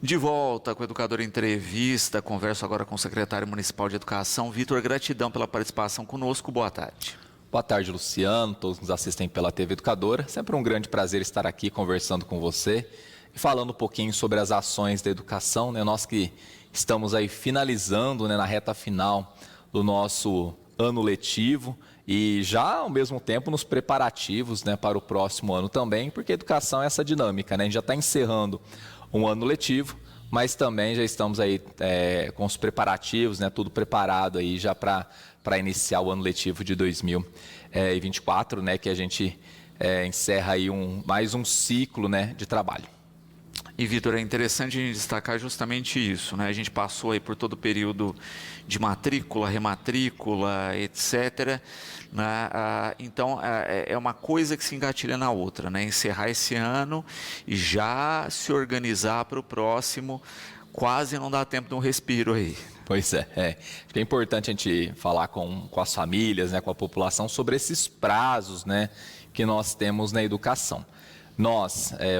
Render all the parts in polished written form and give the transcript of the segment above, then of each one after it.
De volta com o Educador Entrevista, converso agora com o secretário municipal de Educação. Vitor, gratidão pela participação conosco, boa tarde. Boa tarde, Luciano, todos que nos assistem pela TV Educadora. Sempre um grande prazer estar aqui conversando com você e falando um pouquinho sobre as ações da educação, né? Nós que estamos aí finalizando, né, na reta final do nosso ano letivo e já ao mesmo tempo nos preparativos, né, para o próximo ano também, porque a educação é essa dinâmica, né? A gente já está encerrando um ano letivo, mas também já estamos aí com os preparativos, né, tudo preparado aí já para iniciar o ano letivo de 2024, né, que a gente encerra aí mais um ciclo, né, de trabalho. E, Vitor, é interessante a gente destacar justamente isso, né? A gente passou aí por todo o período de matrícula, rematrícula, etc., né? Então, é uma coisa que se engatilha na outra, né? Encerrar esse ano e já se organizar para o próximo, quase não dá tempo de um respiro aí. Pois é. Acho que é importante a gente falar com as famílias, né, com a população sobre esses prazos, né, que nós temos na educação.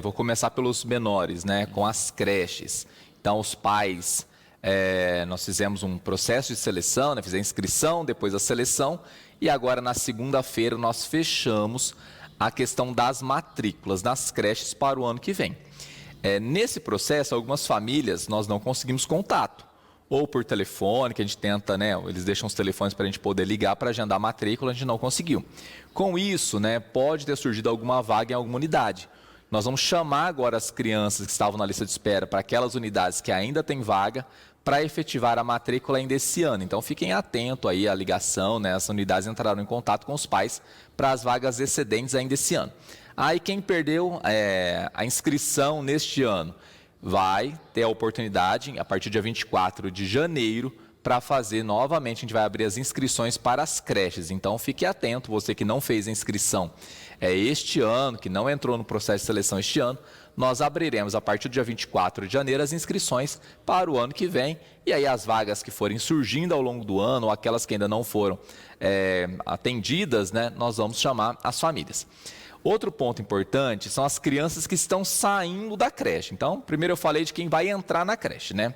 Vou começar pelos menores, né, com as creches. Então, os pais, nós fizemos um processo de seleção, né, fizemos a inscrição, depois a seleção, e agora na segunda-feira nós fechamos a questão das matrículas nas creches para o ano que vem. Nesse processo, algumas famílias nós não conseguimos contato, ou por telefone, que a gente tenta, né, eles deixam os telefones para a gente poder ligar para agendar a matrícula, a gente não conseguiu. Com isso, né, pode ter surgido alguma vaga em alguma unidade. Nós vamos chamar agora as crianças que estavam na lista de espera para aquelas unidades que ainda têm vaga para efetivar a matrícula ainda esse ano. Então, fiquem atentos aí à ligação, né, as unidades entrarão em contato com os pais para as vagas excedentes ainda esse ano. Aí, quem perdeu a inscrição neste ano, vai ter a oportunidade, a partir do dia 24 de janeiro, para fazer novamente, a gente vai abrir as inscrições para as creches. Então, fique atento, você que não fez a inscrição este ano, que não entrou no processo de seleção este ano, nós abriremos a partir do dia 24 de janeiro as inscrições para o ano que vem. E aí as vagas que forem surgindo ao longo do ano, ou aquelas que ainda não foram atendidas, né, nós vamos chamar as famílias. Outro ponto importante são as crianças que estão saindo da creche. Então, primeiro eu falei de quem vai entrar na creche, né?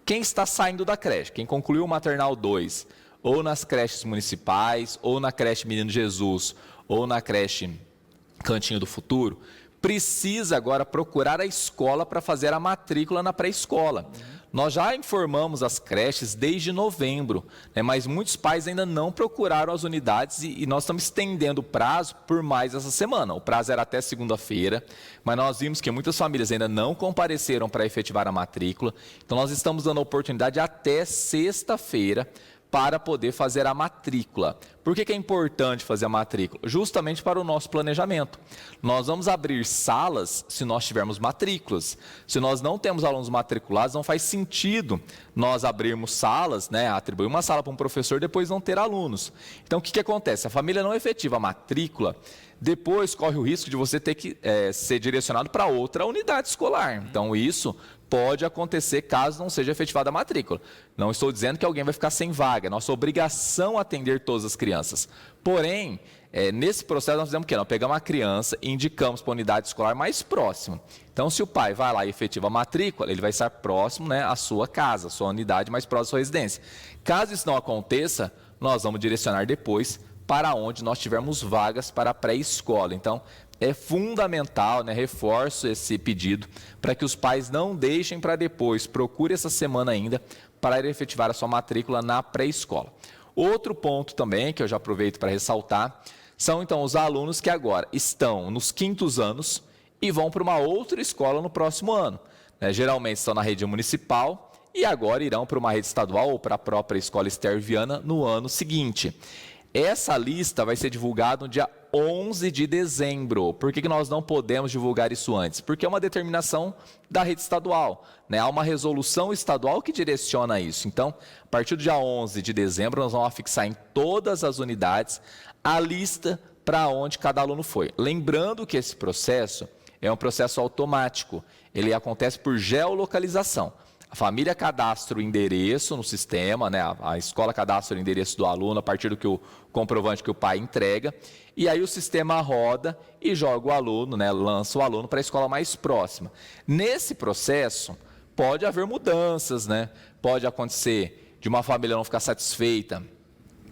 Quem está saindo da creche, quem concluiu o Maternal 2, ou nas creches municipais, ou na creche Menino Jesus, ou na creche Cantinho do Futuro, precisa agora procurar a escola para fazer a matrícula na pré-escola. Nós já informamos as creches desde novembro, né, mas muitos pais ainda não procuraram as unidades e nós estamos estendendo o prazo por mais essa semana. O prazo era até segunda-feira, mas nós vimos que muitas famílias ainda não compareceram para efetivar a matrícula. Então, nós estamos dando a oportunidade até sexta-feira para poder fazer a matrícula. Por que é importante fazer a matrícula? Justamente para o nosso planejamento. Nós vamos abrir salas se nós tivermos matrículas. Se nós não temos alunos matriculados, não faz sentido nós abrirmos salas, né, atribuir uma sala para um professor e depois não ter alunos. Então, o que acontece? A família não efetiva a matrícula, depois corre o risco de você ter que ser direcionado para outra unidade escolar. Então, isso pode acontecer caso não seja efetivada a matrícula. Não estou dizendo que alguém vai ficar sem vaga, é nossa obrigação atender todas as crianças. Porém, nesse processo nós fizemos o quê? Nós pegamos a criança e indicamos para a unidade escolar mais próxima. Então, se o pai vai lá e efetiva a matrícula, ele vai estar próximo, né, à sua casa, à sua unidade mais próxima à sua residência. Caso isso não aconteça, nós vamos direcionar depois para onde nós tivermos vagas para a pré-escola. Então, é fundamental, né, reforço esse pedido para que os pais não deixem para depois, procure essa semana ainda para efetivar a sua matrícula na pré-escola. Outro ponto também, que eu já aproveito para ressaltar, são então os alunos que agora estão nos quintos anos e vão para uma outra escola no próximo ano. Geralmente estão na rede municipal e agora irão para uma rede estadual ou para a própria escola Esther Viana no ano seguinte. Essa lista vai ser divulgada no dia 11 de dezembro. Por que nós não podemos divulgar isso antes? Porque é uma determinação da rede estadual, né? Há uma resolução estadual que direciona isso. Então, a partir do dia 11 de dezembro, nós vamos fixar em todas as unidades a lista para onde cada aluno foi. Lembrando que esse processo é um processo automático. Ele acontece por geolocalização. A família cadastra o endereço no sistema, né? A escola cadastra o endereço do aluno a partir do que o comprovante que o pai entrega. E aí o sistema roda e joga o aluno, né? Lança o aluno para a escola mais próxima. Nesse processo, pode haver mudanças, né? Pode acontecer de uma família não ficar satisfeita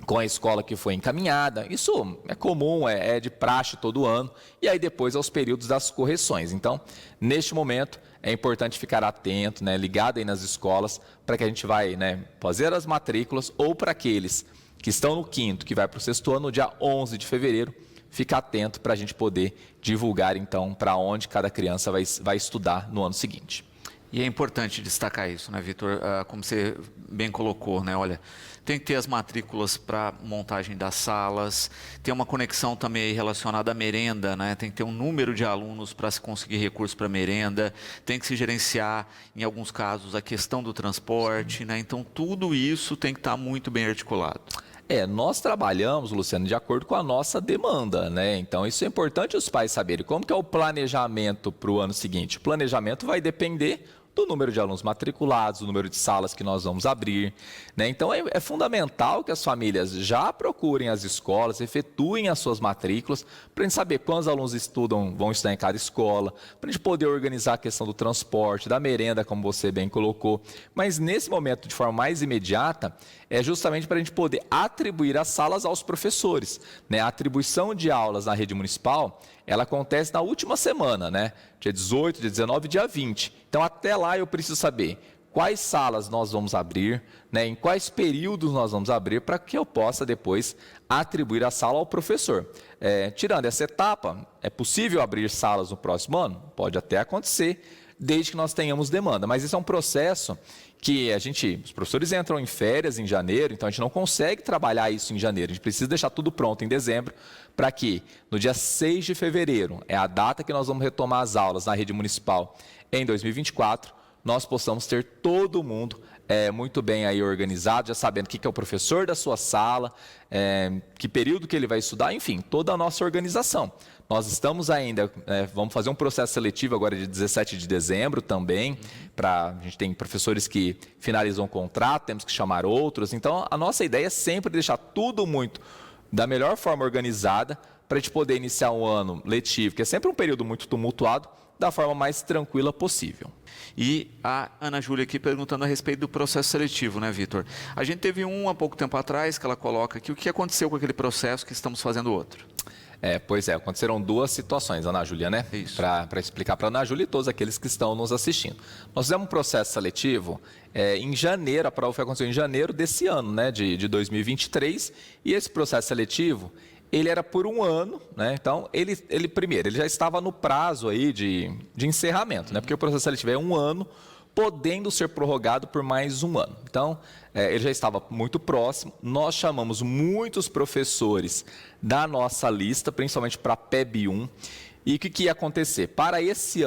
com a escola que foi encaminhada. Isso é comum, é de praxe todo ano. E aí depois aos períodos das correções. Então, neste momento, é importante ficar atento, né, ligado aí nas escolas, para que a gente vai, né, fazer as matrículas, ou para aqueles que estão no quinto, que vai para o sexto ano, no dia 11 de fevereiro, fica atento para a gente poder divulgar, então, para onde cada criança vai estudar no ano seguinte. E é importante destacar isso, né, Vitor? Como você bem colocou, né? Olha, tem que ter as matrículas para montagem das salas, tem uma conexão também relacionada à merenda, né? Tem que ter um número de alunos para se conseguir recurso para merenda, tem que se gerenciar, em alguns casos, a questão do transporte, né? Então, tudo isso tem que estar muito bem articulado. Nós trabalhamos, Luciano, de acordo com a nossa demanda, né? Então, isso é importante os pais saberem. Como que é o planejamento para o ano seguinte? O planejamento vai depender do número de alunos matriculados, do número de salas que nós vamos abrir, né? Então, é fundamental que as famílias já procurem as escolas, efetuem as suas matrículas, para a gente saber quantos alunos vão estudar em cada escola, para a gente poder organizar a questão do transporte, da merenda, como você bem colocou. Mas, nesse momento, de forma mais imediata, é justamente para a gente poder atribuir as salas aos professores, né? A atribuição de aulas na rede municipal, ela acontece na última semana, né? Dia 18, dia 19 e dia 20. Então, até lá eu preciso saber quais salas nós vamos abrir, né? Em quais períodos nós vamos abrir, para que eu possa depois atribuir a sala ao professor. Tirando essa etapa, é possível abrir salas no próximo ano? Pode até acontecer, desde que nós tenhamos demanda. Mas isso é um processo que os professores entram em férias em janeiro, então a gente não consegue trabalhar isso em janeiro. A gente precisa deixar tudo pronto em dezembro, para que no dia 6 de fevereiro, é a data que nós vamos retomar as aulas na rede municipal em 2024, nós possamos ter todo mundo muito bem aí organizado, já sabendo o que é o professor da sua sala, que período que ele vai estudar, enfim, toda a nossa organização. Nós estamos ainda, vamos fazer um processo seletivo agora de 17 de dezembro também, a gente tem professores que finalizam o contrato, temos que chamar outros, então a nossa ideia é sempre deixar tudo muito da melhor forma organizada, para a gente poder iniciar um ano letivo, que é sempre um período muito tumultuado, da forma mais tranquila possível. E a Ana Júlia aqui perguntando a respeito do processo seletivo, né, Vitor? A gente teve há pouco tempo atrás, que ela coloca aqui, o que aconteceu com aquele processo que estamos fazendo outro? Pois é, aconteceram duas situações, Ana Júlia, né? Para explicar para a Ana Júlia e todos aqueles que estão nos assistindo. Nós fizemos um processo seletivo em janeiro, a prova aconteceu em janeiro desse ano, né, de 2023, e esse processo seletivo, ele era por um ano, né? Então, ele já estava no prazo aí de encerramento, né? Porque o processo seletivo é um ano, podendo ser prorrogado por mais um ano. Então, ele já estava muito próximo. Nós chamamos muitos professores da nossa lista, principalmente para a PEB 1. E o que ia acontecer? Para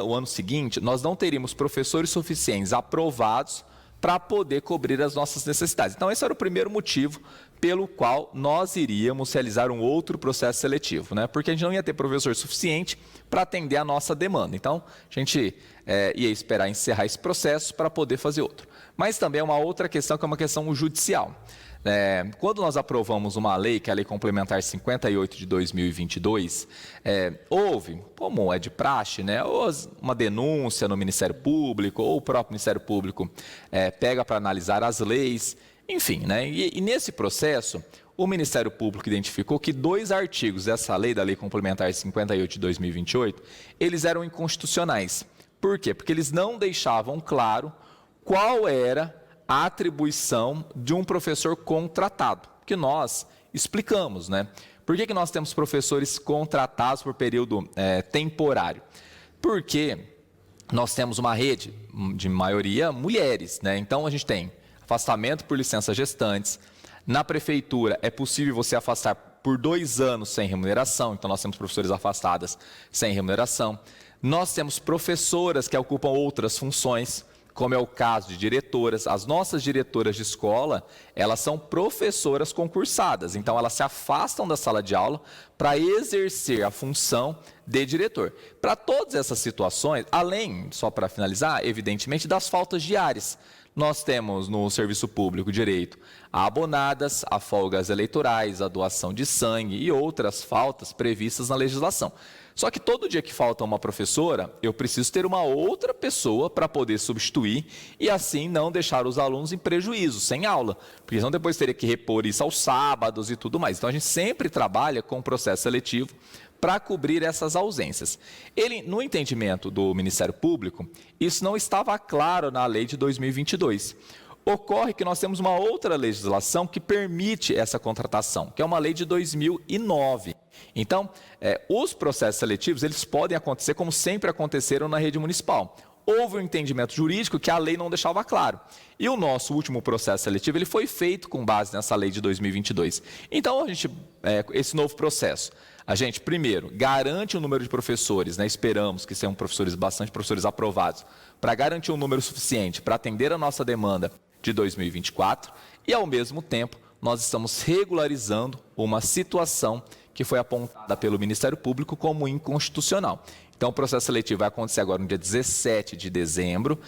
o ano seguinte, nós não teríamos professores suficientes aprovados para poder cobrir as nossas necessidades. Então, esse era o primeiro motivo pelo qual nós iríamos realizar um outro processo seletivo, né? Porque a gente não ia ter professor suficiente para atender a nossa demanda. Então, a gente ia esperar encerrar esse processo para poder fazer outro. Mas também é uma outra questão, que é uma questão judicial. Quando nós aprovamos uma lei, que é a Lei Complementar 58 de 2022, houve, como é de praxe, né, ou uma denúncia no Ministério Público, ou o próprio Ministério Público pega para analisar as leis, enfim, né, e nesse processo, o Ministério Público identificou que 2 artigos dessa lei, da Lei Complementar 58 de 2028, eles eram inconstitucionais. Por quê? Porque eles não deixavam claro qual era a atribuição de um professor contratado, que nós explicamos, né? Por que nós temos professores contratados por período temporário? Porque nós temos uma rede de maioria mulheres, né? Então a gente tem afastamento por licença gestantes. Na prefeitura é possível você afastar por 2 anos sem remuneração, então nós temos professores afastadas sem remuneração. Nós temos professoras que ocupam outras funções, como é o caso de diretoras. As nossas diretoras de escola, elas são professoras concursadas, então elas se afastam da sala de aula para exercer a função de diretor. Para todas essas situações, além, só para finalizar, evidentemente, das faltas diárias, nós temos no serviço público direito a abonadas, a folgas eleitorais, a doação de sangue e outras faltas previstas na legislação. Só que todo dia que falta uma professora, eu preciso ter uma outra pessoa para poder substituir e assim não deixar os alunos em prejuízo, sem aula, porque senão depois teria que repor isso aos sábados e tudo mais. Então a gente sempre trabalha com o processo seletivo para cobrir essas ausências. No entendimento do Ministério Público, isso não estava claro na lei de 2022. Ocorre que nós temos uma outra legislação que permite essa contratação, que é uma lei de 2009. Então, os processos seletivos, eles podem acontecer como sempre aconteceram na rede municipal. Houve um entendimento jurídico que a lei não deixava claro. E o nosso último processo seletivo ele foi feito com base nessa lei de 2022. Então, esse novo processo, a gente, primeiro, garante o número de professores, né? Esperamos que sejam bastante professores aprovados, para garantir um número suficiente para atender a nossa demanda de 2024 e, ao mesmo tempo, nós estamos regularizando uma situação que foi apontada pelo Ministério Público como inconstitucional. Então, o processo seletivo vai acontecer agora no dia 17 de dezembro,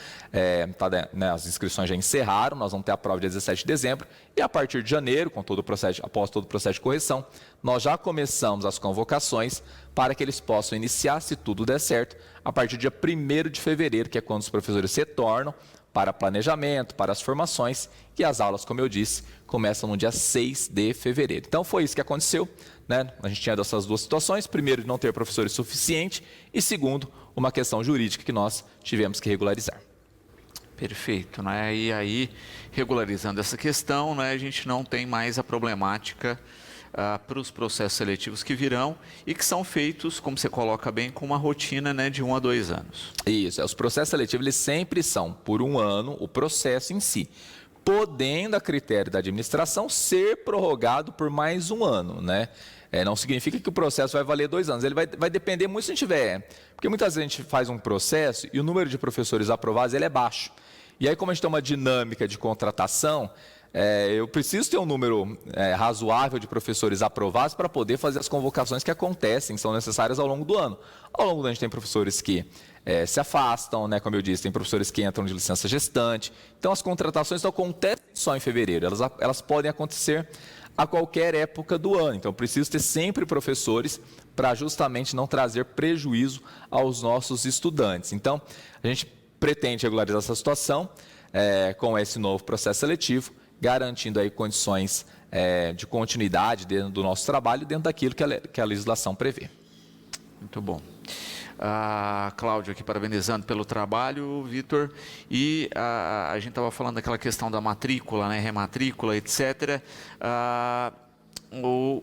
as inscrições já encerraram, nós vamos ter a prova dia 17 de dezembro, e a partir de janeiro, após todo o processo de correção, nós já começamos as convocações para que eles possam iniciar, se tudo der certo, a partir do dia 1º de fevereiro, que é quando os professores retornam para planejamento, para as formações, e as aulas, como eu disse, começam no dia 6 de fevereiro. Então, foi isso que aconteceu, né? A gente tinha dessas duas situações, primeiro, de não ter professores suficientes, e segundo, uma questão jurídica que nós tivemos que regularizar. Perfeito, né? E aí, regularizando essa questão, né, a gente não tem mais a problemática para os processos seletivos que virão e que são feitos, como você coloca bem, com uma rotina, né, de 1 a 2 anos. Isso, os processos seletivos eles sempre são por 1 ano o processo em si, podendo, a critério da administração, ser prorrogado por mais 1 ano, né? Não significa que o processo vai valer 2 anos, ele vai depender muito se a gente tiver, porque muitas vezes a gente faz um processo e o número de professores aprovados ele é baixo. E aí, como a gente tem uma dinâmica de contratação, eu preciso ter um número razoável de professores aprovados para poder fazer as convocações que acontecem, que são necessárias ao longo do ano. Ao longo do ano a gente tem professores que se afastam, né, como eu disse, tem professores que entram de licença gestante. Então as contratações não acontecem só em fevereiro, elas podem acontecer a qualquer época do ano. Então eu preciso ter sempre professores para justamente não trazer prejuízo aos nossos estudantes. Então a gente pretende regularizar essa situação com esse novo processo seletivo, garantindo aí condições de continuidade dentro do nosso trabalho, dentro daquilo que a legislação prevê. Muito bom. Cláudio aqui parabenizando pelo trabalho, Vitor, e a gente estava falando daquela questão da matrícula, né, rematrícula, etc. O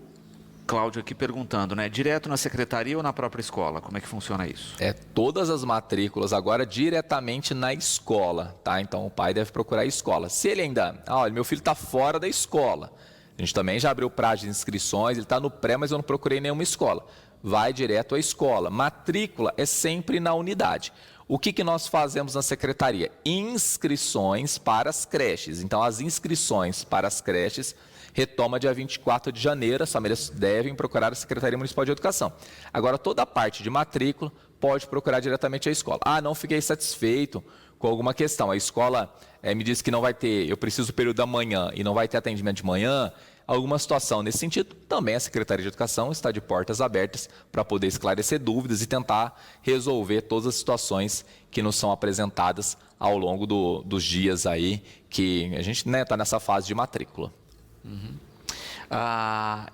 Cláudio aqui perguntando, né, direto na secretaria ou na própria escola? Como é que funciona isso? Todas as matrículas agora diretamente na escola, tá? Então o pai deve procurar a escola. Se ele ainda, olha, meu filho está fora da escola, a gente também já abriu prazo de inscrições, ele está no pré, mas eu não procurei nenhuma escola. Vai direto à escola. Matrícula é sempre na unidade. O que nós fazemos na secretaria? Inscrições para as creches. Então, as inscrições para as creches retoma dia 24 de janeiro. As famílias devem procurar a Secretaria Municipal de Educação. Agora, toda a parte de matrícula pode procurar diretamente a escola. Não fiquei satisfeito com alguma questão. A escola me disse que não vai ter, eu preciso do período da manhã e não vai ter atendimento de manhã. Alguma situação nesse sentido, também a Secretaria de Educação está de portas abertas para poder esclarecer dúvidas e tentar resolver todas as situações que nos são apresentadas ao longo dos dias aí, que a gente está nessa fase de matrícula. Uhum.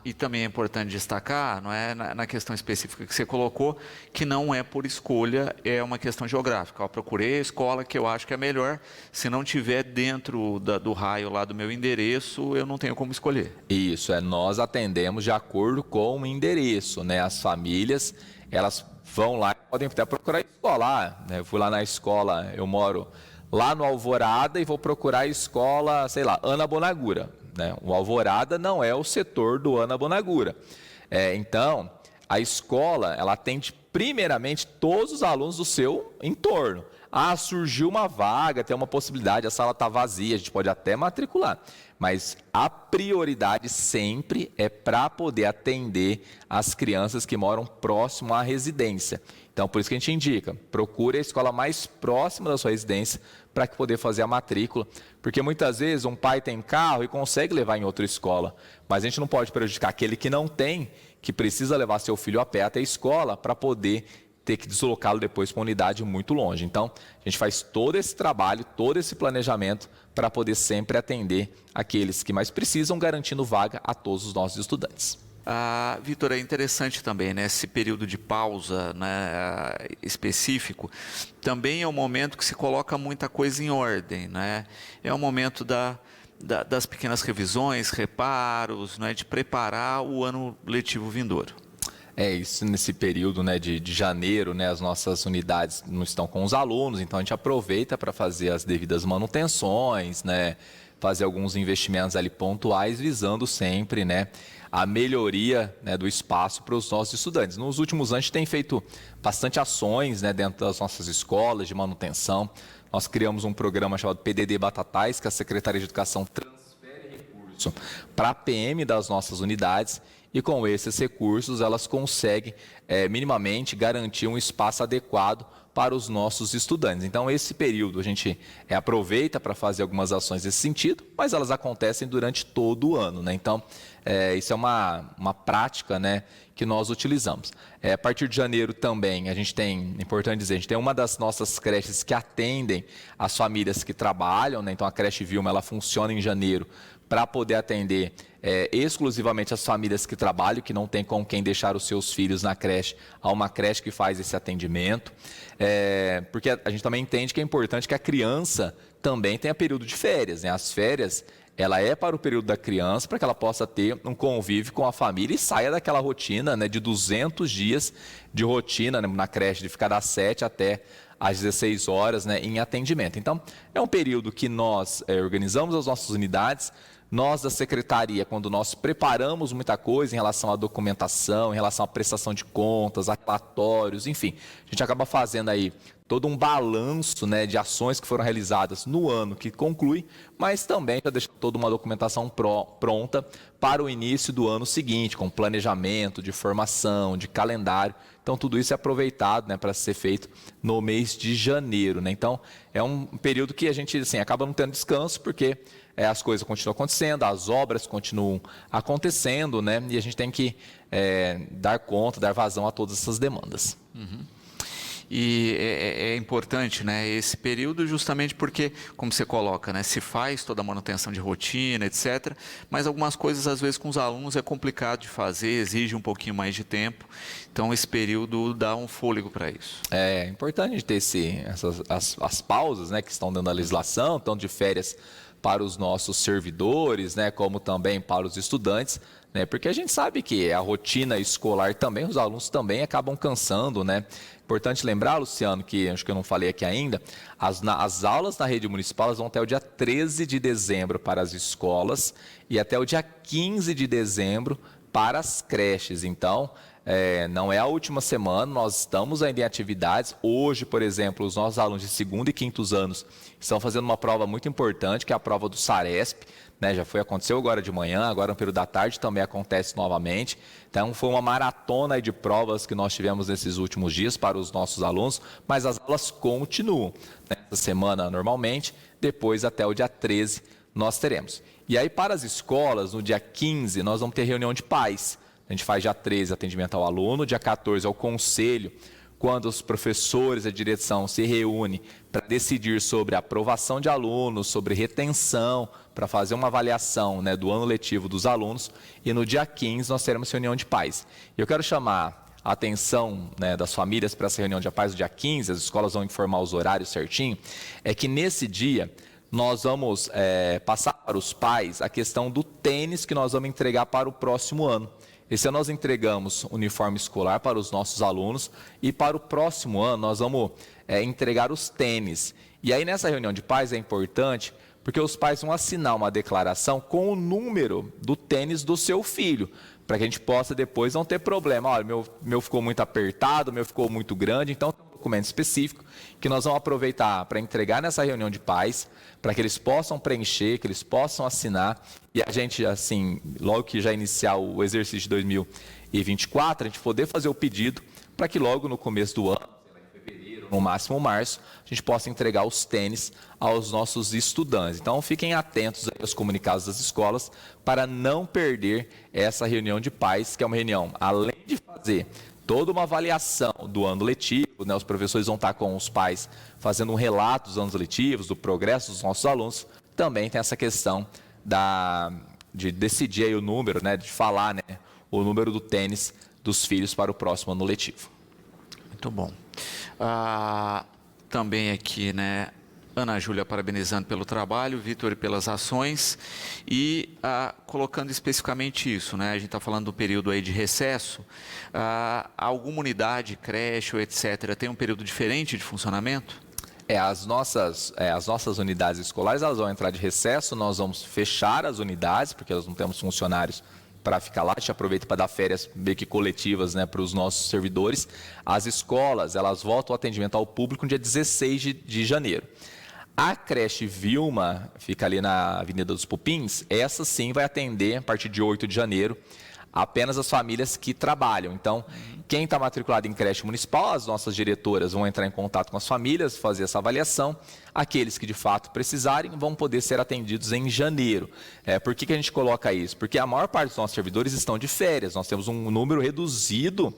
E também é importante destacar, não é, na questão específica que você colocou, que não é por escolha, é uma questão geográfica. Eu procurei a escola que eu acho que é melhor, se não tiver dentro do raio lá do meu endereço, eu não tenho como escolher. Isso, nós atendemos de acordo com o endereço, né? As famílias, elas vão lá, podem até procurar a escola, né? Eu fui lá na escola, eu moro lá no Alvorada e vou procurar a escola, sei lá, Ana Bonagura. Né? O Alvorada não é o setor do Ana Bonagura. Então, a escola ela atende primeiramente todos os alunos do seu entorno. Surgiu uma vaga, tem uma possibilidade, a sala está vazia, a gente pode até matricular. Mas a prioridade sempre é para poder atender as crianças que moram próximo à residência. Então, por isso que a gente indica, procure a escola mais próxima da sua residência para poder fazer a matrícula. Porque muitas vezes um pai tem carro e consegue levar em outra escola, mas a gente não pode prejudicar aquele que não tem, que precisa levar seu filho a pé até a escola para poder ter que deslocá-lo depois para uma unidade muito longe. Então, a gente faz todo esse trabalho, todo esse planejamento para poder sempre atender aqueles que mais precisam, garantindo vaga a todos os nossos estudantes. Vitor, é interessante também, né? Esse período de pausa, né, específico, também é um momento que se coloca muita coisa em ordem, né? É um momento das pequenas revisões, reparos, né, de preparar o ano letivo vindouro. É isso, nesse período, né, de janeiro, né, as nossas unidades não estão com os alunos, então a gente aproveita para fazer as devidas manutenções, né, fazer alguns investimentos ali pontuais, visando sempre, né, a melhoria, né, do espaço para os nossos estudantes. Nos últimos anos a gente tem feito bastante ações, né, dentro das nossas escolas de manutenção. Nós criamos um programa chamado PDD Batatais, que a Secretaria de Educação transfere recurso para a PM das nossas unidades, e com esses recursos elas conseguem minimamente garantir um espaço adequado para os nossos estudantes. Então, esse período a gente aproveita para fazer algumas ações nesse sentido, mas elas acontecem durante todo o ano, né? Então, isso é uma prática, né, que nós utilizamos. A partir de janeiro também, a gente tem, é importante dizer, a gente tem uma das nossas creches que atendem as famílias que trabalham, né? Então, a creche Vilma, ela funciona em janeiro para poder atender exclusivamente as famílias que trabalham, que não tem com quem deixar os seus filhos na creche, há uma creche que faz esse atendimento, porque a gente também entende que é importante que a criança também tenha período de férias, né? As férias, ela é para o período da criança, para que ela possa ter um convívio com a família e saia daquela rotina, né, de 200 dias de rotina, né, na creche, de ficar das 7 até às 16 horas, né, em atendimento. Então, é um período que nós organizamos as nossas unidades. Nós, da Secretaria, quando nós preparamos muita coisa em relação à documentação, em relação à prestação de contas, a relatórios, enfim, a gente acaba fazendo aí todo um balanço, né, de ações que foram realizadas no ano que conclui, mas também já deixa toda uma documentação pronta para o início do ano seguinte, com planejamento de formação, de calendário. Então, tudo isso é aproveitado, né, para ser feito no mês de janeiro, né? Então, é um período que a gente assim, acaba não tendo descanso, porque as coisas continuam acontecendo, as obras continuam acontecendo, né? E a gente tem que dar conta, dar vazão a todas essas demandas. Uhum. E é importante, né, esse período, justamente porque, como você coloca, né, se faz toda a manutenção de rotina, etc., mas algumas coisas, às vezes, com os alunos é complicado de fazer, exige um pouquinho mais de tempo. Então, esse período dá um fôlego para isso. É importante a gente ter as pausas, né, que estão dando a legislação, tanto de férias para os nossos servidores, né, como também para os estudantes, né, porque a gente sabe que a rotina escolar também, os alunos também acabam cansando, né? Importante lembrar, Luciano, que acho que eu não falei aqui ainda, as aulas na rede municipal vão até o dia 13 de dezembro para as escolas e até o dia 15 de dezembro para as creches. Então, não é a última semana, nós estamos ainda em atividades. Hoje, por exemplo, os nossos alunos de segundo e quintos anos estão fazendo uma prova muito importante, que é a prova do Saresp, né? Aconteceu agora de manhã, agora no período da tarde também acontece novamente. Então, foi uma maratona de provas que nós tivemos nesses últimos dias para os nossos alunos, mas as aulas continuam, né? Essa semana normalmente, depois até o dia 13 nós teremos. E aí para as escolas, no dia 15, nós vamos ter reunião de pais. A gente faz dia 13 atendimento ao aluno, dia 14 ao conselho, quando os professores e a direção se reúnem para decidir sobre a aprovação de alunos, sobre retenção, para fazer uma avaliação, né, do ano letivo dos alunos. E no dia 15 nós teremos reunião de pais. Eu quero chamar a atenção, né, das famílias para essa reunião de pais do dia 15, as escolas vão informar os horários certinho, é que nesse dia nós vamos passar para os pais a questão do tênis que nós vamos entregar para o próximo ano. Esse ano nós entregamos uniforme escolar para os nossos alunos e para o próximo ano nós vamos entregar os tênis. E aí nessa reunião de pais é importante porque os pais vão assinar uma declaração com o número do tênis do seu filho, para que a gente possa depois não ter problema. Olha, meu ficou muito apertado, meu ficou muito grande, então tem um documento específico que nós vamos aproveitar para entregar nessa reunião de pais, para que eles possam preencher, que eles possam assinar, e a gente, assim, logo que já iniciar o exercício de 2024, a gente poder fazer o pedido para que logo no começo do ano, sei lá, em fevereiro, fevereiro, no máximo março, a gente possa entregar os tênis aos nossos estudantes. Então, fiquem atentos aos comunicados das escolas para não perder essa reunião de pais, que é uma reunião, além de fazer toda uma avaliação do ano letivo, né? Os professores vão estar com os pais fazendo um relato dos anos letivos, do progresso dos nossos alunos. Também tem essa questão de decidir aí o número, né? De falar, né? O número do tênis dos filhos para o próximo ano letivo. Muito bom. Também aqui, né? Ana Júlia parabenizando pelo trabalho, Vitor pelas ações e colocando especificamente isso, né? A gente está falando do período aí de recesso. Alguma unidade, creche ou etc. tem um período diferente de funcionamento? As nossas unidades escolares, elas vão entrar de recesso, nós vamos fechar as unidades, porque nós não temos funcionários para ficar lá. A gente aproveita para dar férias meio que coletivas, né, para os nossos servidores. As escolas, elas voltam ao atendimento ao público no dia 16 de janeiro. A creche Vilma, fica ali na Avenida dos Pupins, essa sim vai atender a partir de 8 de janeiro apenas as famílias que trabalham. Então, quem está matriculado em creche municipal, as nossas diretoras vão entrar em contato com as famílias, fazer essa avaliação. Aqueles que de fato precisarem vão poder ser atendidos em janeiro. Por que a gente coloca isso? Porque a maior parte dos nossos servidores estão de férias. Nós temos um número reduzido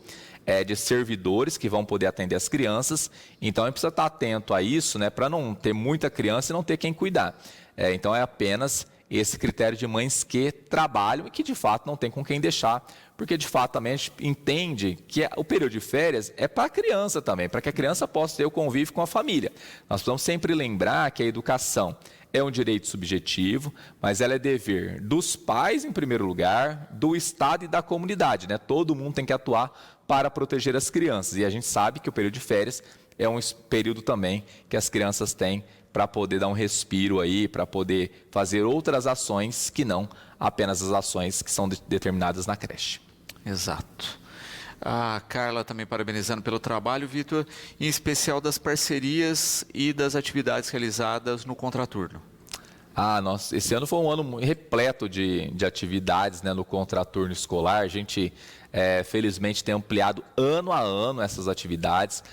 de servidores que vão poder atender as crianças. Então, a gente precisa estar atento a isso, né, para não ter muita criança e não ter quem cuidar. Então, é apenas esse critério de mães que trabalham e que de fato não tem com quem deixar, porque de fato também a gente entende que o período de férias é para a criança também, para que a criança possa ter o convívio com a família. Nós precisamos sempre lembrar que a educação é um direito subjetivo, mas ela é dever dos pais em primeiro lugar, do Estado e da comunidade, né? Todo mundo tem que atuar para proteger as crianças, e a gente sabe que o período de férias é um período também que as crianças têm para poder dar um respiro aí, para poder fazer outras ações que não apenas as ações que são determinadas na creche. Exato. A Carla também parabenizando pelo trabalho, Vitor, em especial das parcerias e das atividades realizadas no contraturno. Esse ano foi um ano repleto de atividades, né, no contraturno escolar. A gente, felizmente, tem ampliado ano a ano essas atividades.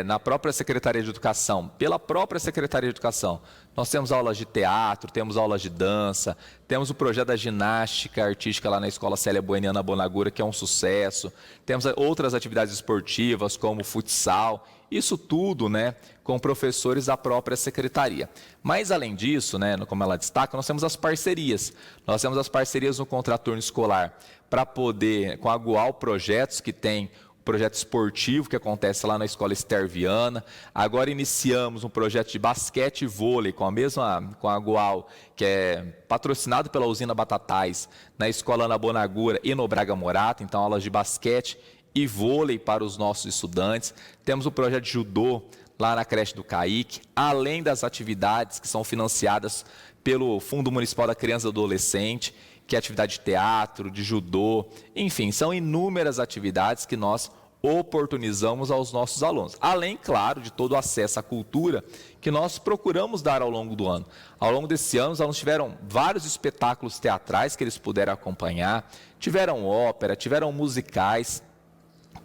Na própria Secretaria de Educação, pela própria Secretaria de Educação, nós temos aulas de teatro, temos aulas de dança, temos o projeto da ginástica artística lá na Escola Célia Bueniana Bonagura, que é um sucesso. Temos outras atividades esportivas, como futsal. Isso tudo, né, com professores da própria secretaria. Mas, além disso, né, como ela destaca, nós temos as parcerias. Nós temos as parcerias no contraturno escolar para poder coagular projetos que tem o projeto esportivo que acontece lá na Escola Esther Viana. Agora iniciamos um projeto de basquete e vôlei com a Gual, que é patrocinado pela usina Batatais, na Escola Ana Bonagura e no Braga Morato. Então, aulas de basquete e vôlei para os nossos estudantes. Temos o projeto de judô lá na creche do Caique, além das atividades que são financiadas pelo Fundo Municipal da Criança e do Adolescente, que é atividade de teatro, de judô, enfim, são inúmeras atividades que nós oportunizamos aos nossos alunos. Além, claro, de todo o acesso à cultura que nós procuramos dar ao longo do ano. Ao longo desse ano, os alunos tiveram vários espetáculos teatrais que eles puderam acompanhar, tiveram ópera, tiveram musicais.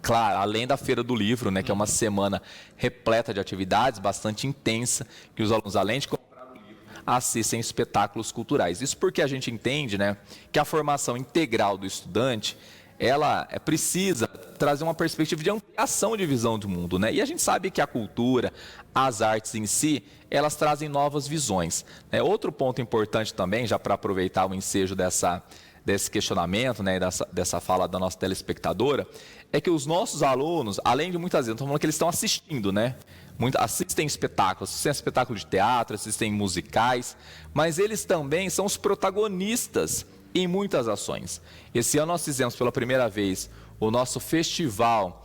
Claro, além da Feira do Livro, né, que é uma semana repleta de atividades, bastante intensa, que os alunos, além de comprar o livro, assistem espetáculos culturais. Isso porque a gente entende, né, que a formação integral do estudante, ela precisa trazer uma perspectiva de ampliação de visão do mundo, né? E a gente sabe que a cultura, as artes em si, elas trazem novas visões, né? Outro ponto importante também, já para aproveitar o ensejo desse questionamento, né, dessa fala da nossa telespectadora, é que os nossos alunos, além de muitas vezes, estão falando que eles estão assistindo, né? Assistem espetáculos, assistem espetáculos de teatro, assistem musicais, mas eles também são os protagonistas em muitas ações. Esse ano nós fizemos pela primeira vez o nosso festival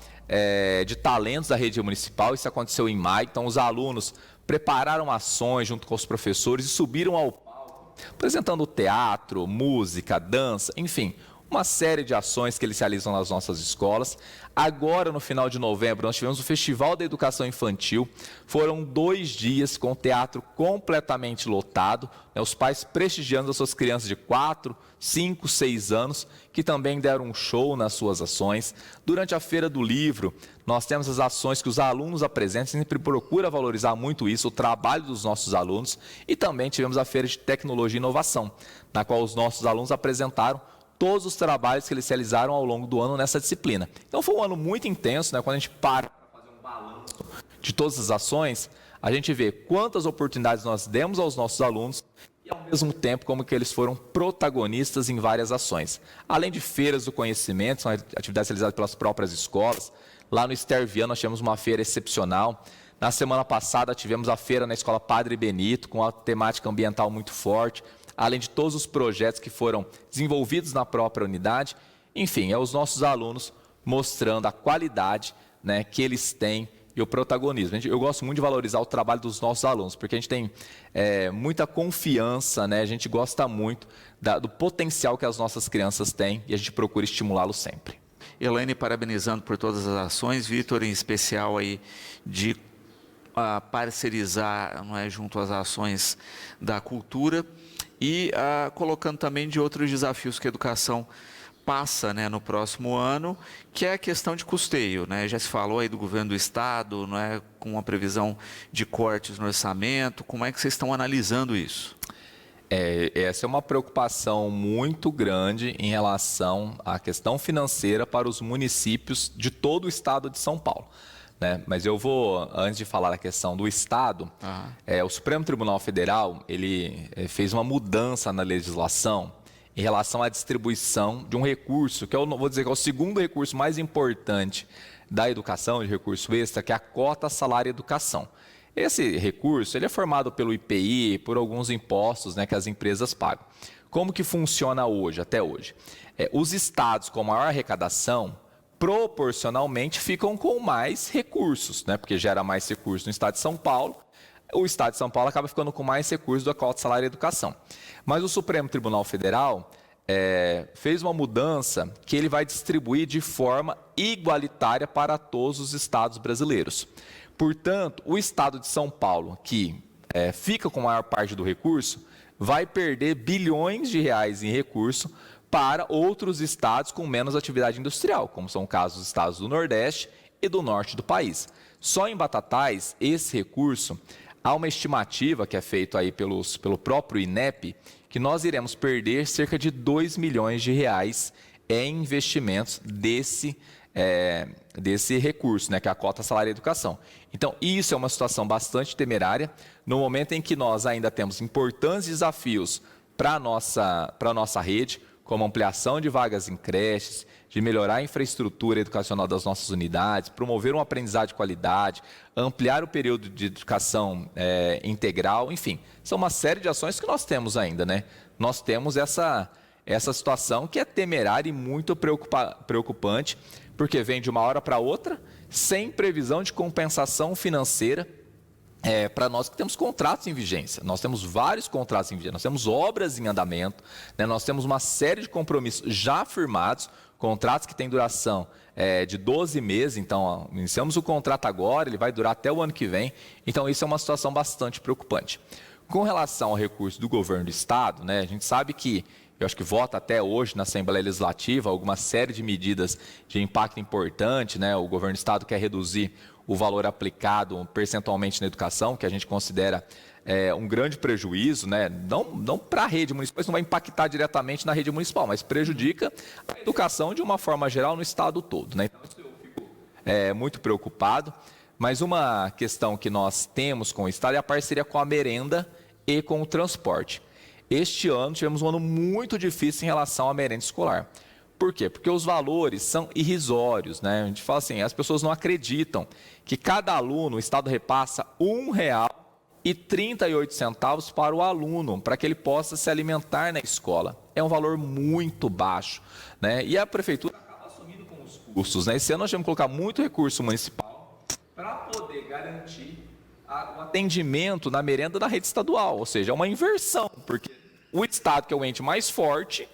de talentos da rede municipal. Isso aconteceu em maio, então os alunos prepararam ações junto com os professores e subiram ao palco, apresentando teatro, música, dança, enfim, uma série de ações que eles realizam nas nossas escolas. Agora, no final de novembro, nós tivemos o Festival da Educação Infantil. Foram 2 dias com o teatro completamente lotado, né, os pais prestigiando as suas crianças de 4, 5, 6 anos, que também deram um show nas suas ações. Durante a Feira do Livro, nós temos as ações que os alunos apresentam, sempre procura valorizar muito isso, o trabalho dos nossos alunos. E também tivemos a Feira de Tecnologia e Inovação, na qual os nossos alunos apresentaram todos os trabalhos que eles realizaram ao longo do ano nessa disciplina. Então foi um ano muito intenso, né? Quando a gente para fazer um balanço de todas as ações, a gente vê quantas oportunidades nós demos aos nossos alunos e, ao mesmo tempo, como que eles foram protagonistas em várias ações. Além de feiras do conhecimento, são atividades realizadas pelas próprias escolas. Lá no Stervian nós tivemos uma feira excepcional. Na semana passada tivemos a feira na Escola Padre Benito, com a temática ambiental muito forte, além de todos os projetos que foram desenvolvidos na própria unidade. Enfim, é os nossos alunos mostrando a qualidade, né, que eles têm e o protagonismo. Eu gosto muito de valorizar o trabalho dos nossos alunos, porque a gente tem muita confiança, né, a gente gosta muito do potencial que as nossas crianças têm e a gente procura estimulá-los sempre. Elaine, parabenizando por todas as ações, Vitor, em especial aí de parcerizar, não é, junto às ações da cultura e colocando também de outros desafios que a educação passa, né, no próximo ano, que é a questão de custeio, né? Já se falou aí do governo do estado, não é, com uma previsão de cortes no orçamento. Como é que vocês estão analisando isso? Essa é uma preocupação muito grande em relação à questão financeira para os municípios de todo o estado de São Paulo, né? Mas eu vou, antes de falar da questão do estado, o Supremo Tribunal Federal ele fez uma mudança na legislação em relação à distribuição de um recurso, que eu vou dizer que é o segundo recurso mais importante da educação, de recurso extra, que é a cota salário educação. Esse recurso ele é formado pelo IPI, por alguns impostos, né, que as empresas pagam. Como que funciona hoje, até hoje? Os estados com maior arrecadação, proporcionalmente, ficam com mais recursos, né, porque gera mais recursos no estado de São Paulo. O estado de São Paulo acaba ficando com mais recursos da cota salário educação. Mas o Supremo Tribunal Federal fez uma mudança que ele vai distribuir de forma igualitária para todos os estados brasileiros. Portanto, o estado de São Paulo, que fica com a maior parte do recurso, vai perder bilhões de reais em recurso para outros estados com menos atividade industrial, como são casos dos estados do Nordeste e do Norte do país. Só em Batatais, esse recurso, há uma estimativa que é feita aí pelo próprio INEP, que nós iremos perder cerca de 2 milhões de reais em investimentos desse recurso, né, que é a cota salário educação. Então, isso é uma situação bastante temerária, no momento em que nós ainda temos importantes desafios para a nossa rede, como ampliação de vagas em creches, de melhorar a infraestrutura educacional das nossas unidades, promover uma aprendizagem de qualidade, ampliar o período de educação integral, enfim, são uma série de ações que nós temos ainda, né? Nós temos essa situação que é temerária e muito preocupante, porque vem de uma hora para outra, sem previsão de compensação financeira para nós que temos contratos em vigência. Nós temos vários contratos em vigência, nós temos obras em andamento, né? Nós temos uma série de compromissos já firmados, contratos que têm duração de 12 meses, então iniciamos o contrato agora, ele vai durar até o ano que vem, então isso é uma situação bastante preocupante. Com relação ao recurso do governo do estado, né, a gente sabe que, eu acho que vota até hoje na Assembleia Legislativa alguma série de medidas de impacto importante, né? O governo do estado quer reduzir o valor aplicado percentualmente na educação, que a gente considera um grande prejuízo, né? Não para a rede municipal, isso não vai impactar diretamente na rede municipal, mas prejudica a educação de uma forma geral no estado todo, né? Então, isso eu fico muito preocupado. Mas uma questão que nós temos com o estado é a parceria com a merenda e com o transporte. Este ano tivemos um ano muito difícil em relação à merenda escolar. Por quê? Porque os valores são irrisórios, né? A gente fala assim, as pessoas não acreditam que cada aluno, o estado repassa R$1,38 para o aluno, para que ele possa se alimentar na escola. É um valor muito baixo, né? E a prefeitura acaba assumindo com os custos, né? Esse ano nós tivemos que colocar muito recurso municipal para poder garantir o atendimento na merenda da rede estadual, ou seja, é uma inversão, porque o estado, que é o ente mais forte,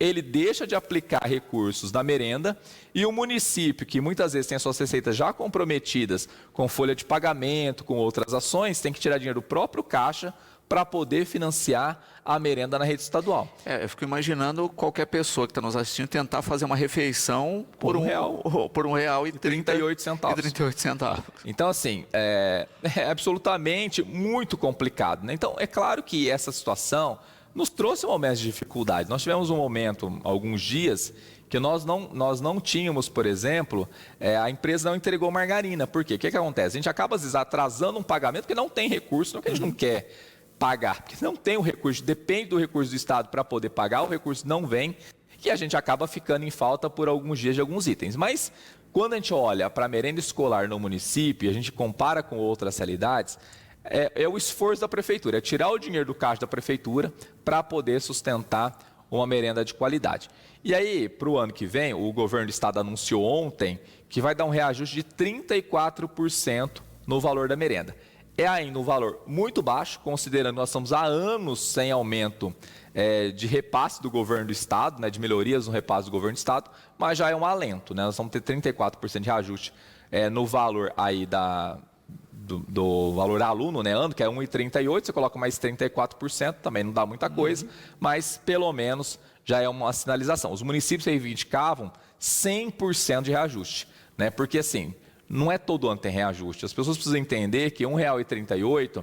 ele deixa de aplicar recursos na merenda e o município, que muitas vezes tem as suas receitas já comprometidas com folha de pagamento, com outras ações, tem que tirar dinheiro do próprio caixa para poder financiar a merenda na rede estadual. Eu fico imaginando qualquer pessoa que está nos assistindo tentar fazer uma refeição por R$ 1,38. Então, assim, é absolutamente muito complicado, né? Então, é claro que essa situação nos trouxe momentos de dificuldade. Nós tivemos um momento, alguns dias, que nós não tínhamos, por exemplo, a empresa não entregou margarina. Por quê? O que acontece? A gente acaba, às vezes, atrasando um pagamento porque não tem recurso, não que a gente não quer pagar, porque não tem o recurso, depende do recurso do Estado para poder pagar, o recurso não vem e a gente acaba ficando em falta por alguns dias de alguns itens. Mas quando a gente olha para a merenda escolar no município, a gente compara com outras realidades, é o esforço da prefeitura, é tirar o dinheiro do caixa da prefeitura para poder sustentar uma merenda de qualidade. E aí, para o ano que vem, o governo do Estado anunciou ontem que vai dar um reajuste de 34% no valor da merenda. É ainda um valor muito baixo, considerando que nós estamos há anos sem aumento de repasse do governo do Estado, né, de melhorias no repasse do governo do Estado, mas já é um alento, né? Nós vamos ter 34% de reajuste no valor aí do valor aluno, né, ano, que é 1,38, você coloca mais 34%, também não dá muita coisa, mas pelo menos já é uma sinalização. Os municípios reivindicavam 100% de reajuste, né, porque assim, não é todo ano que tem reajuste. As pessoas precisam entender que R$ 1,38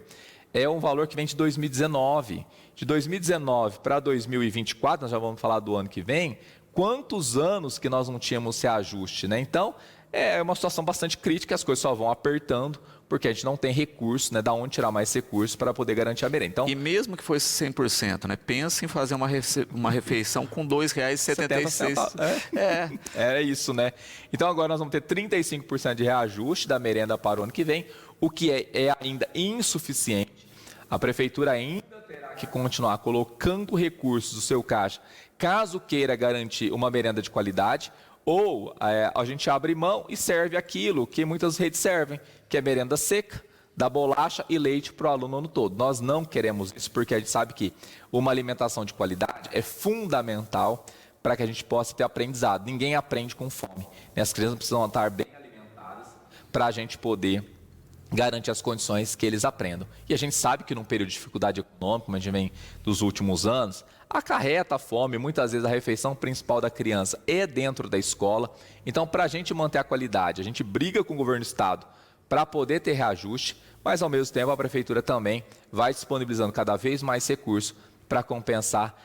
é um valor que vem de 2019. De 2019 para 2024, nós já vamos falar do ano que vem, quantos anos que nós não tínhamos reajuste, né? Então, é uma situação bastante crítica, as coisas só vão apertando, porque a gente não tem recurso, né? Da onde tirar mais recursos para poder garantir a merenda. Então, e mesmo que fosse 100%, né? Pensa em fazer uma refeição com R$ 2,76. É isso, né? Então agora nós vamos ter 35% de reajuste da merenda para o ano que vem, o que é ainda insuficiente. A prefeitura ainda terá que continuar colocando recursos do seu caixa, caso queira garantir uma merenda de qualidade, ou a gente abre mão e serve aquilo que muitas redes servem, que é merenda seca, da bolacha e leite para o aluno ano todo. Nós não queremos isso, porque a gente sabe que uma alimentação de qualidade é fundamental para que a gente possa ter aprendizado. Ninguém aprende com fome. As crianças precisam estar bem alimentadas para a gente poder garantir as condições que eles aprendam. E a gente sabe que num período de dificuldade econômica, como a gente vem dos últimos anos, acarreta a fome, muitas vezes a refeição principal da criança é dentro da escola. Então, para a gente manter a qualidade, a gente briga com o governo do Estado para poder ter reajuste, mas ao mesmo tempo a prefeitura também vai disponibilizando cada vez mais recursos para compensar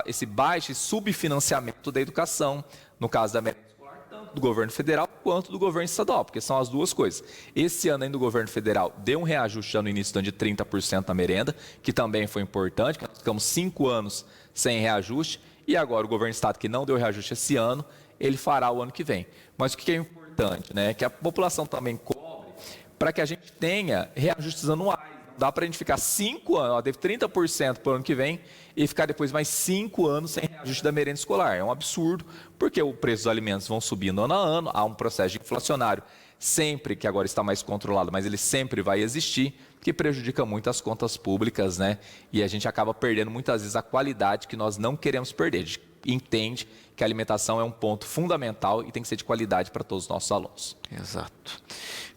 esse baixo subfinanciamento da educação, no caso da merenda escolar, tanto do governo federal quanto do governo estadual, porque são as duas coisas. Esse ano ainda o governo federal deu um reajuste já no início do ano de 30% na merenda, que também foi importante, que nós ficamos 5 anos sem reajuste, e agora o governo do estado, que não deu reajuste esse ano, ele fará o ano que vem. Mas o que é importante, né, é que a população também cobre para que a gente tenha reajustes anuais. Dá para a gente ficar 5 anos, teve 30% para o ano que vem, e ficar depois mais 5 anos sem reajuste da merenda escolar. É um absurdo, porque o preço dos alimentos vão subindo ano a ano, há um processo inflacionário sempre, que agora está mais controlado, mas ele sempre vai existir, que prejudica muito as contas públicas, né? E a gente acaba perdendo muitas vezes a qualidade que nós não queremos perder. A gente entende que a alimentação é um ponto fundamental e tem que ser de qualidade para todos os nossos alunos. Exato.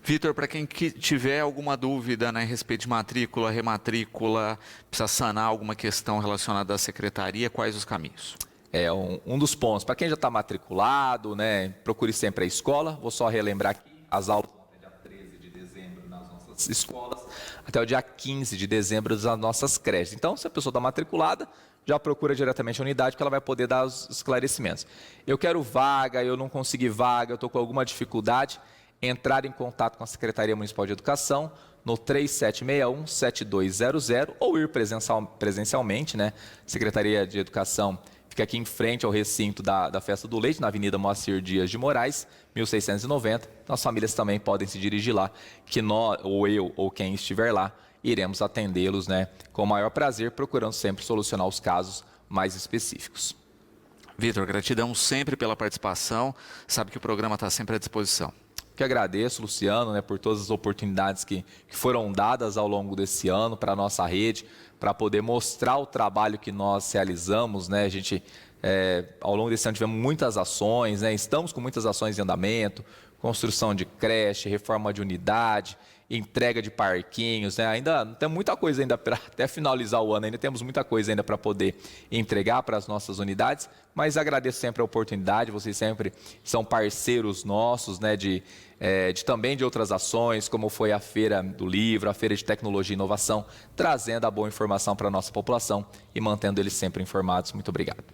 Vitor, para quem tiver alguma dúvida, né, a respeito de matrícula, rematrícula, precisa sanar alguma questão relacionada à secretaria, quais os caminhos? É um dos pontos. Para quem já está matriculado, né, procure sempre a escola. Vou só relembrar aqui, as aulas vão até dia 13 de dezembro nas nossas escolas, até o dia 15 de dezembro nas nossas creches. Então, se a pessoa está matriculada, já procura diretamente a unidade, que ela vai poder dar os esclarecimentos. Eu quero vaga, eu não consegui vaga, eu estou com alguma dificuldade, entrar em contato com a Secretaria Municipal de Educação no 3761-7200 ou ir presencialmente, né? Secretaria de Educação fica aqui em frente ao recinto da Festa do Leite, na Avenida Moacir Dias de Moraes, 1690. Então, as famílias também podem se dirigir lá, que nós, ou eu, ou quem estiver lá, iremos atendê-los, né, com o maior prazer, procurando sempre solucionar os casos mais específicos. Vitor, gratidão sempre pela participação, sabe que o programa está sempre à disposição. Que agradeço, Luciano, né, por todas as oportunidades que foram dadas ao longo desse ano para a nossa rede, para poder mostrar o trabalho que nós realizamos, né? A gente Ao longo desse ano tivemos muitas ações, né? Estamos com muitas ações em andamento, construção de creche, reforma de unidade, entrega de parquinhos, né? Ainda tem muita coisa ainda para até finalizar o ano, ainda temos muita coisa ainda para poder entregar para as nossas unidades, mas agradeço sempre a oportunidade, vocês sempre são parceiros nossos, né? Também de outras ações, como foi a Feira do Livro, a Feira de Tecnologia e Inovação, trazendo a boa informação para a nossa população e mantendo eles sempre informados. Muito obrigado.